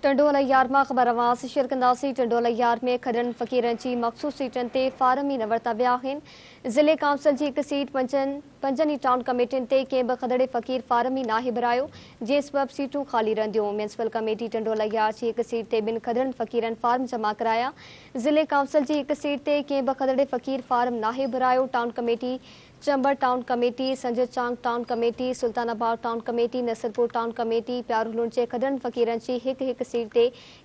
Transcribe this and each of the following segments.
टंडोल अयार मां ख़बर आवाज़ शेयर कंदासीं। टंडोल अयार में खडन फ़क़ीरनि जी मख़सूस सीटनि ते फारम ई न वरिता विया आहिनि। ज़िले काउंसिल जी हिकु सीट पंजनि टाउन कमेटियुनि ते कंहिं बि खदड़े फ़क़ीर फारम ई नाहे भरायो, जंहिं सबबि सीटूं ख़ाली रहंदियूं। म्यूनिसिपल कमेटी टंडोल अयार जी हिकु सीट ते ॿिनि खदड़नि फ़क़ीरनि फार्म जमा कराया। ज़िले काउंसिल जी हिकु सीट ते कंहिं बि खदड़े फ़क़ीर फार्म नाहे भरायो। Town committee Chambar town committee, Sanjarchang town committee, Sultanabad town committee, Nasarpur town committee, Pyarolund जे खदड़नि फ़क़ीरनि जी हिकु सीट ते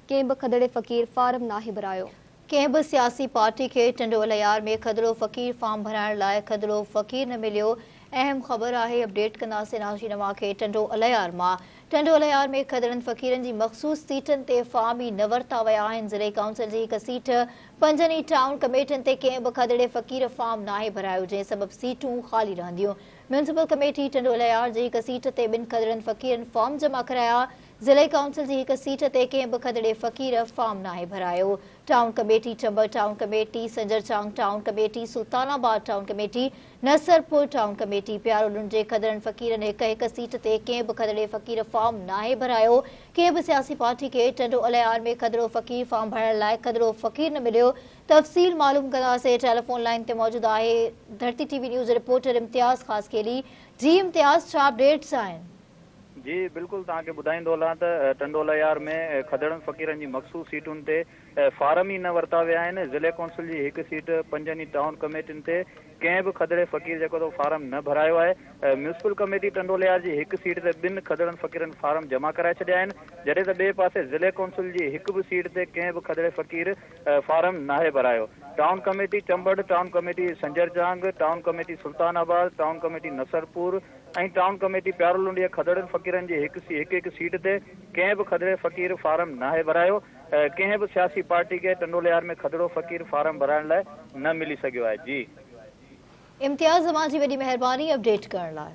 कंहिं बि खदड़े फ़क़ीर फार्म नाहे भरायो। कंहिं बि सियासी पार्टी खे टंडोल अयार में खदड़ो फ़क़ीर फार्म भराइण लाइ खदड़ो फ़क़ीर न मिलियो। अहम ख़बर आहे, अपडेट कंदासीं नाज़रीन अवां खे टंडोल अयार मां। टंडोल अयार में खदड़नि फ़क़ीरनि जी मख़सूस सीटनि ते फार्म ई न वरिता विया आहिनि। ज़िले काउंसिल जी हिकु सीट पंजनि टाउन कमेटियुनि ते कंहिं बि खदड़े फ़क़ीर फार्म नाहे भरायो, जंहिं सबबि सीटूं ख़ाली रहंदियूं। म्यूनिसिपल कमेटी टंडोल अयार जी हिकु सीट ते ॿिनि खदड़नि फ़क़ीरनि फार्म जमा कराया। ज़िले काउंसिल जी हिकु सीट ते कंहिं बि खदड़े फ़क़ीर फार्म नाहे भरायो। Town committee Chambar town committee, Sanjarchang town committee, Sultanabad town committee, Nasarpur town committee, Pyarolund जे खदड़नि फ़क़ीरनि हिकु सीट ते कंहिं बि खदड़े फ़क़ीर फार्म नाहे भरायो। कंहिं बि सियासी पार्टी खे टंडोल अयार में खदड़ो फ़क़ीर फार्म भरण लाइ खदड़ो फ़क़ीर न मिलियो। तफ़सील मालूम कंदासीं। टेलीफोन लाइन ते मौजूदु आहे धरती टीवी न्यूज़ रिपोर्टर इम्तियाज़ ख़ासकेली। जी इम्तियाज़, छा अपडेट्स आहिनि? जी बिल्कुल तव्हांखे ॿुधाईंदो हलां त टंडोल अयार में खदड़नि फ़क़ीरनि जी मख़सूस सीटुनि ते फारम ई न वरिता विया आहिनि। ज़िले काउंसिल जी हिकु सीट पंजनि टाउन कमेटियुनि ते कंहिं बि खदड़े फ़क़ीर जेको तो फारम न भरायो आहे। म्यूनिसिपल कमेटी टंडोल अयार जी हिकु सीट ते ॿिनि खदड़नि फ़क़ीरनि फारम जमा कराए छॾिया आहिनि, जॾहिं त ॿिए पासे ज़िले काउंसिल जी हिकु बि सीट ते कंहिं बि खदड़े फ़क़ीर फारम नाहे भरायो। Town committee Chambar, town committee Sanjarjang, town committee Sultanabad, town committee Nasarpur ऐं टाउन कमेटी प्यारूलुंड जे खदड़नि फ़क़ीरनि जी हिकु सीट ते कंहिं बि खदड़े फ़क़ीर फारम नाहे भरायो। कंहिं बि सियासी पार्टी खे टंडोल अयार में खदड़ो फ़क़ीर फारम भराइण लाइ न मिली सघियो आहे। जी इम्तियाज़, तव्हां जी वॾी महिरबानी अपडेट करण लाइ।